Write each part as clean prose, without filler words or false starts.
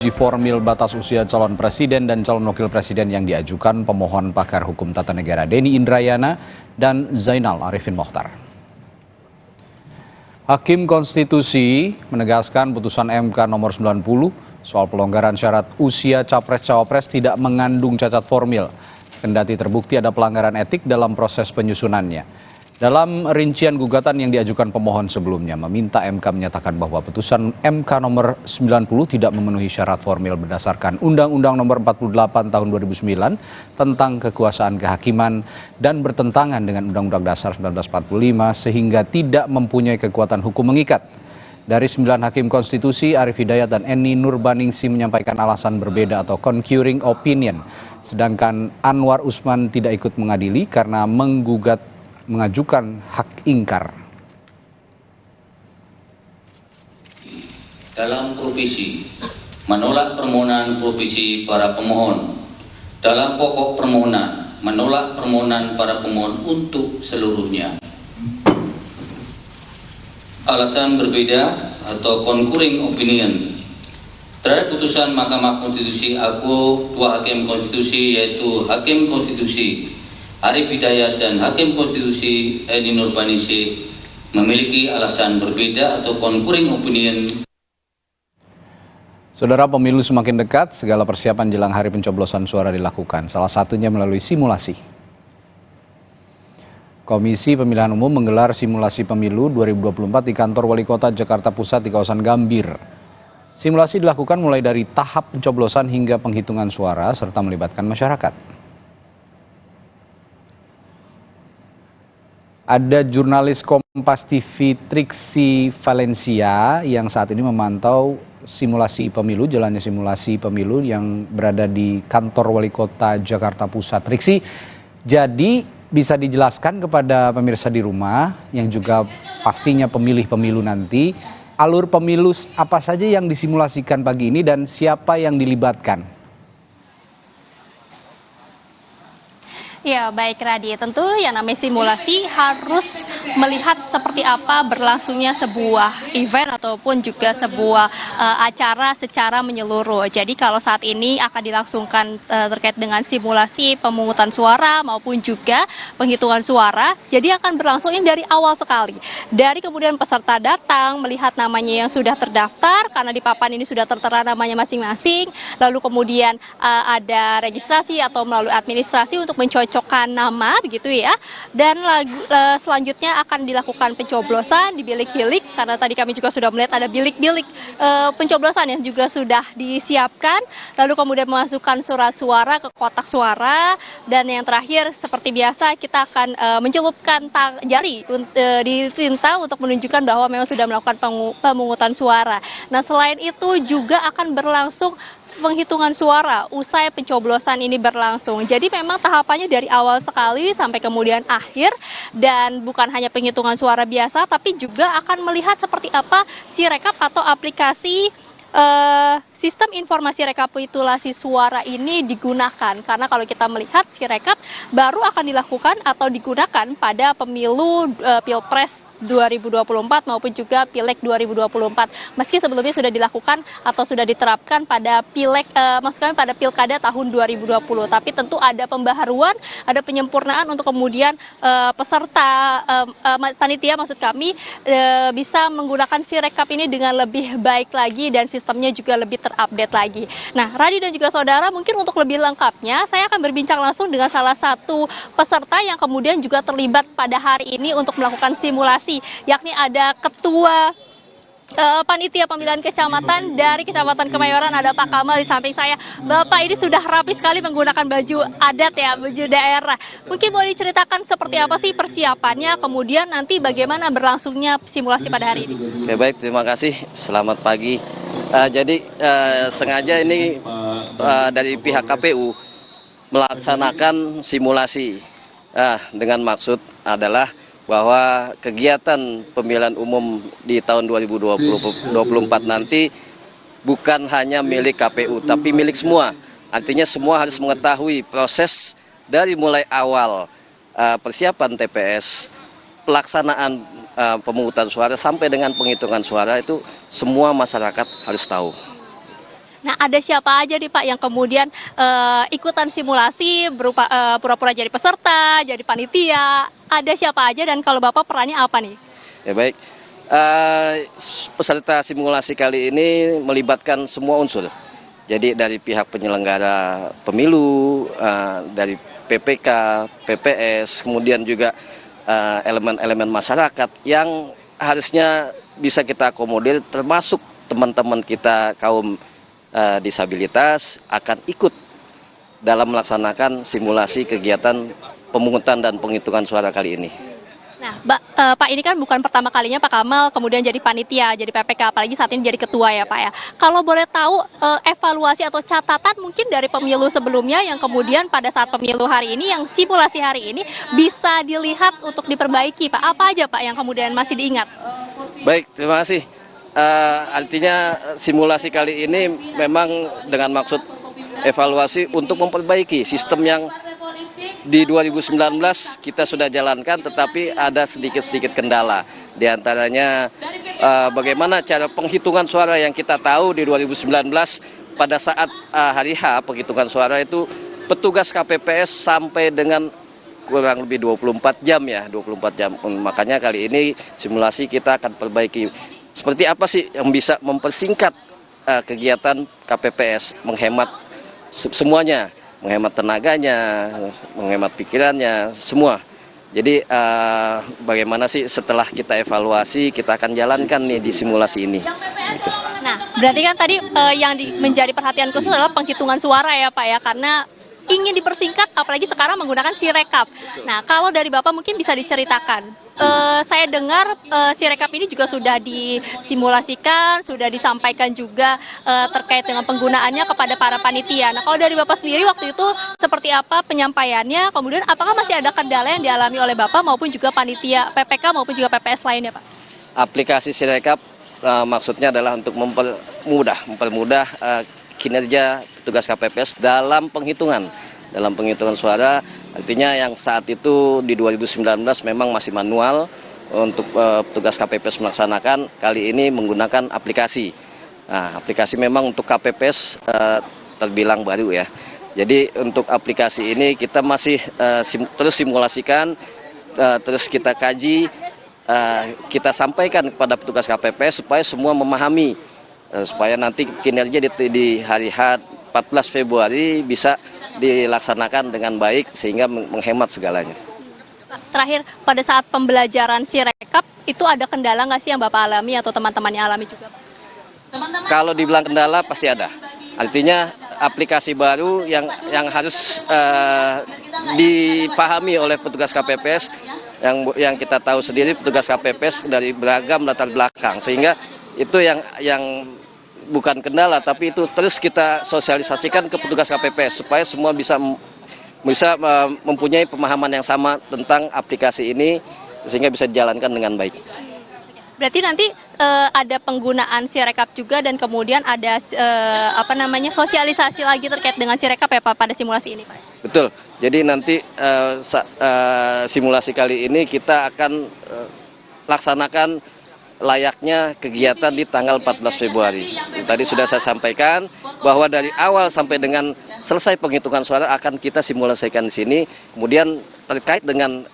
Uji formil batas usia calon presiden dan calon wakil presiden yang diajukan pemohon pakar hukum tata negara Denny Indrayana dan Zainal Arifin Mokhtar. Hakim Konstitusi menegaskan putusan MK nomor 90 soal pelonggaran syarat usia capres-cawapres tidak mengandung cacat formil, kendati terbukti ada pelanggaran etik dalam proses penyusunannya. Dalam rincian gugatan yang diajukan pemohon sebelumnya, meminta MK menyatakan bahwa putusan MK nomor 90 tidak memenuhi syarat formil berdasarkan Undang-Undang nomor 48 tahun 2009 tentang kekuasaan kehakiman dan bertentangan dengan Undang-Undang Dasar 1945 sehingga tidak mempunyai kekuatan hukum mengikat. Dari 9 hakim konstitusi, Arief Hidayat dan Eni Nurbaningsi menyampaikan alasan berbeda atau concurring opinion. Sedangkan Anwar Usman tidak ikut mengadili karena mengajukan hak ingkar. Dalam provisi, menolak permohonan provisi para pemohon. Dalam pokok permohonan, menolak permohonan para pemohon untuk seluruhnya. Alasan berbeda atau concurring opinion terhadap putusan Mahkamah Konstitusi aku dua hakim konstitusi, yaitu Hakim Konstitusi Arief Hidayat dan Hakim Konstitusi Eni Nurbaningsi memiliki alasan berbeda atau concurring opinion. Saudara, pemilu semakin dekat, segala persiapan jelang hari pencoblosan suara dilakukan, salah satunya melalui simulasi. Komisi Pemilihan Umum menggelar simulasi pemilu 2024 di kantor Wali Kota Jakarta Pusat di kawasan Gambir. Simulasi dilakukan mulai dari tahap pencoblosan hingga penghitungan suara serta melibatkan masyarakat. Ada jurnalis Kompas TV Triksi Valencia yang saat ini memantau simulasi pemilu, jalannya simulasi pemilu yang berada di kantor Wali Kota Jakarta Pusat. Triksi, jadi bisa dijelaskan kepada pemirsa di rumah yang juga pastinya pemilih pemilu nanti, alur pemilu apa saja yang disimulasikan pagi ini dan siapa yang dilibatkan? Ya, baik Radi, tentu yang namanya simulasi harus melihat seperti apa berlangsungnya sebuah event ataupun juga sebuah acara secara menyeluruh. Jadi kalau saat ini akan dilangsungkan terkait dengan simulasi pemungutan suara maupun juga penghitungan suara, jadi akan berlangsung ini dari awal sekali. Dari kemudian peserta datang, melihat namanya yang sudah terdaftar, karena di papan ini sudah tertera namanya masing-masing, lalu kemudian ada registrasi atau melalui administrasi untuk mencocokkan nama begitu ya, dan selanjutnya akan dilakukan pencoblosan di bilik-bilik, karena tadi kami juga sudah melihat ada bilik-bilik pencoblosan yang juga sudah disiapkan, lalu kemudian memasukkan surat suara ke kotak suara, dan yang terakhir seperti biasa kita akan mencelupkan jari di tinta untuk menunjukkan bahwa memang sudah melakukan pemungutan suara. Nah, selain itu juga akan berlangsung penghitungan suara usai pencoblosan ini berlangsung. Jadi memang tahapannya dari awal sekali sampai kemudian akhir, dan bukan hanya penghitungan suara biasa tapi juga akan melihat seperti apa Sirekap atau aplikasi sistem informasi rekapitulasi suara ini digunakan, karena kalau kita melihat Sirekap baru akan dilakukan atau digunakan pada pemilu Pilpres 2024 maupun juga Pileg 2024, meski sebelumnya sudah dilakukan atau sudah diterapkan pada Pileg maksud kami pada Pilkada tahun 2020, tapi tentu ada pembaharuan, ada penyempurnaan untuk kemudian peserta panitia maksud kami bisa menggunakan Sirekap ini dengan lebih baik lagi dan sistemnya juga lebih terupdate lagi. Nah, Radi dan juga saudara, mungkin untuk lebih lengkapnya saya akan berbincang langsung dengan salah satu peserta yang kemudian juga terlibat pada hari ini untuk melakukan simulasi, yakni ada Ketua Panitia Pemilihan Kecamatan dari Kecamatan Kemayoran, ada Pak Kamal di samping saya. Bapak ini sudah rapi sekali menggunakan baju adat ya, baju daerah. Mungkin boleh diceritakan seperti apa sih persiapannya, kemudian nanti bagaimana berlangsungnya simulasi pada hari ini? Oke, baik, terima kasih. Selamat pagi. Jadi sengaja ini dari pihak KPU melaksanakan simulasi dengan maksud adalah bahwa kegiatan pemilihan umum di tahun 2024 nanti bukan hanya milik KPU tapi milik semua. Artinya semua harus mengetahui proses dari mulai awal persiapan TPS, pelaksanaan pemungutan suara sampai dengan penghitungan suara, itu semua masyarakat harus tahu. Nah, ada siapa aja nih Pak yang kemudian ikutan simulasi berupa pura-pura jadi peserta, jadi panitia? Ada siapa aja dan kalau Bapak perannya apa nih? Ya baik, peserta simulasi kali ini melibatkan semua unsur. Jadi dari pihak penyelenggara pemilu, dari PPK, PPS, kemudian juga elemen-elemen masyarakat yang harusnya bisa kita akomodir, termasuk teman-teman kita kaum disabilitas akan ikut dalam melaksanakan simulasi kegiatan pemungutan dan penghitungan suara kali ini. Nah, Pak ini kan bukan pertama kalinya Pak Kamal kemudian jadi panitia, jadi PPK, apalagi saat ini jadi ketua ya Pak ya. Kalau boleh tahu evaluasi atau catatan mungkin dari pemilu sebelumnya yang kemudian pada saat pemilu hari ini, yang simulasi hari ini bisa dilihat untuk diperbaiki Pak. Apa aja Pak yang kemudian masih diingat? Baik, terima kasih. Artinya simulasi kali ini memang dengan maksud evaluasi untuk memperbaiki sistem yang di 2019 kita sudah jalankan, tetapi ada sedikit-sedikit kendala. Di antaranya bagaimana cara penghitungan suara yang kita tahu di 2019 pada saat hari H penghitungan suara itu petugas KPPS sampai dengan kurang lebih 24 jam ya, 24 jam. Makanya kali ini simulasi kita akan perbaiki. Seperti apa sih yang bisa mempersingkat kegiatan KPPS, menghemat semuanya, menghemat tenaganya, menghemat pikirannya, semua. Jadi bagaimana sih setelah kita evaluasi, kita akan jalankan nih di simulasi ini. Gitu. Nah, berarti kan tadi yang menjadi perhatian khusus adalah penghitungan suara ya Pak ya, karena ingin dipersingkat, apalagi sekarang menggunakan Sirekap. Nah, kalau dari Bapak mungkin bisa diceritakan. Saya dengar Sirekap ini juga sudah disimulasikan, sudah disampaikan juga terkait dengan penggunaannya kepada para panitia. Nah, kalau dari Bapak sendiri waktu itu seperti apa penyampaiannya? Kemudian apakah masih ada kendala yang dialami oleh Bapak maupun juga panitia PPK maupun juga PPS lainnya, Pak? Aplikasi Sirekap maksudnya adalah untuk mempermudah kinerja petugas KPPS dalam penghitungan suara. Artinya yang saat itu di 2019 memang masih manual untuk petugas KPPS melaksanakan, kali ini menggunakan aplikasi. Nah, aplikasi memang untuk KPPS terbilang baru ya. Jadi untuk aplikasi ini kita masih terus simulasikan, terus kita kaji, kita sampaikan kepada petugas KPPS supaya semua memahami, supaya nanti kinerja di hari H 14 Februari bisa dilaksanakan dengan baik sehingga menghemat segalanya. Terakhir, pada saat pembelajaran Sirekap itu ada kendala nggak sih yang Bapak alami atau teman-temannya alami juga, Pak? Kalau dibilang kendala pasti ada. Artinya aplikasi baru yang harus dipahami oleh petugas KPPS, yang kita tahu sendiri petugas KPPS dari beragam latar belakang, sehingga itu yang bukan kendala, tapi itu terus kita sosialisasikan ke petugas KPPS supaya semua bisa mempunyai pemahaman yang sama tentang aplikasi ini sehingga bisa dijalankan dengan baik. Berarti nanti ada penggunaan Sirekap juga dan kemudian ada sosialisasi lagi terkait dengan Sirekap ya Pak pada simulasi ini, Pak? Betul. Jadi nanti simulasi kali ini kita akan laksanakan layaknya kegiatan di tanggal 14 Februari. Tadi sudah saya sampaikan bahwa dari awal sampai dengan selesai penghitungan suara akan kita simulasikan di sini. Kemudian terkait dengan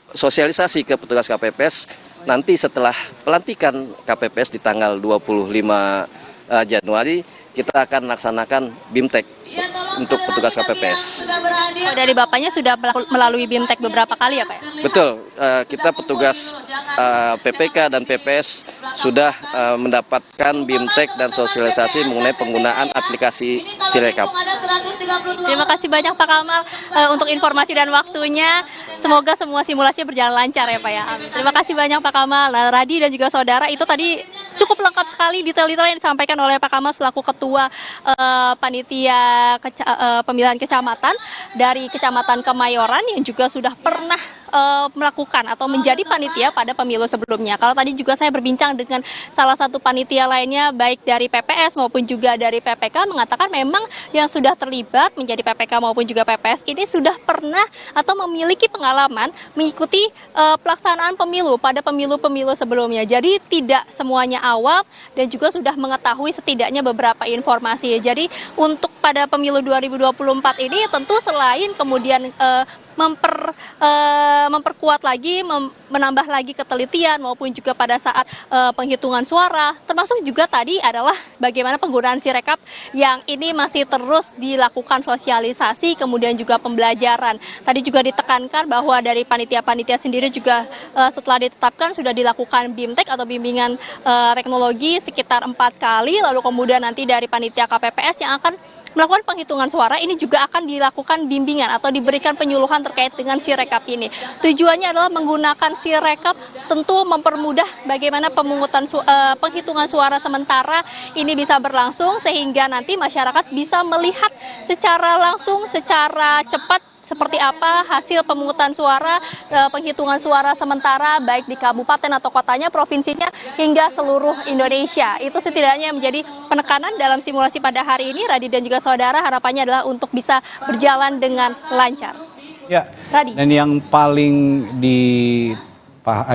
sosialisasi ke petugas KPPS, nanti setelah pelantikan KPPS di tanggal 25 Januari, kita akan laksanakan BIMTEK untuk petugas KPPS. Oh, dari Bapaknya sudah melalui BIMTEK beberapa kali ya Pak? Betul, kita petugas PPK dan PPS sudah mendapatkan BIMTEK dan sosialisasi mengenai penggunaan aplikasi Sirekap. Terima kasih banyak Pak Kamal untuk informasi dan waktunya. Semoga semua simulasinya berjalan lancar ya Pak ya. Amin. Terima kasih banyak Pak Kamal. Nah, Radi dan juga saudara, itu tadi cukup lengkap sekali detail-detail yang disampaikan oleh Pak Kamal selaku Ketua Panitia Pemilihan Kecamatan dari Kecamatan Kemayoran yang juga sudah pernah melakukan atau menjadi panitia pada pemilu sebelumnya. Kalau tadi juga saya berbincang dengan salah satu panitia lainnya, baik dari PPS maupun juga dari PPK, mengatakan memang yang sudah terlibat menjadi PPK maupun juga PPS ini sudah pernah atau memiliki pengalaman mengikuti pelaksanaan pemilu pada pemilu-pemilu sebelumnya. Jadi tidak semuanya awam dan juga sudah mengetahui setidaknya beberapa informasi. Jadi untuk pada pemilu 2024 ini tentu selain kemudian memperkuat lagi, menambah lagi ketelitian maupun juga pada saat penghitungan suara, termasuk juga tadi adalah bagaimana penggunaan Sirekap yang ini masih terus dilakukan sosialisasi, kemudian juga pembelajaran. Tadi juga ditekankan bahwa dari panitia-panitia sendiri juga setelah ditetapkan sudah dilakukan BIMTEK atau bimbingan teknologi sekitar 4 kali, lalu kemudian nanti dari panitia KPPS yang akan melakukan penghitungan suara ini juga akan dilakukan bimbingan atau diberikan penyuluhan terkait dengan Sirekap ini. Tujuannya adalah menggunakan Sirekap tentu mempermudah bagaimana penghitungan suara sementara ini bisa berlangsung sehingga nanti masyarakat bisa melihat secara langsung, secara cepat seperti apa hasil pemungutan suara, penghitungan suara sementara baik di kabupaten atau kotanya, provinsinya, hingga seluruh Indonesia. Itu setidaknya menjadi penekanan dalam simulasi pada hari ini. Radi dan juga saudara, harapannya adalah untuk bisa berjalan dengan lancar. Ya, Radi. dan yang paling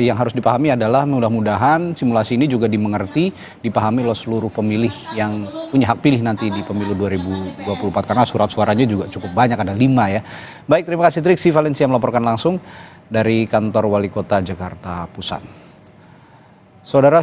yang harus dipahami adalah mudah-mudahan simulasi ini juga dipahami oleh seluruh pemilih yang punya hak pilih nanti di pemilu 2024 karena surat suaranya juga cukup banyak, ada 5 ya. Baik, terima kasih Triksi Valencia melaporkan langsung dari kantor Wali Kota Jakarta Pusat. Saudara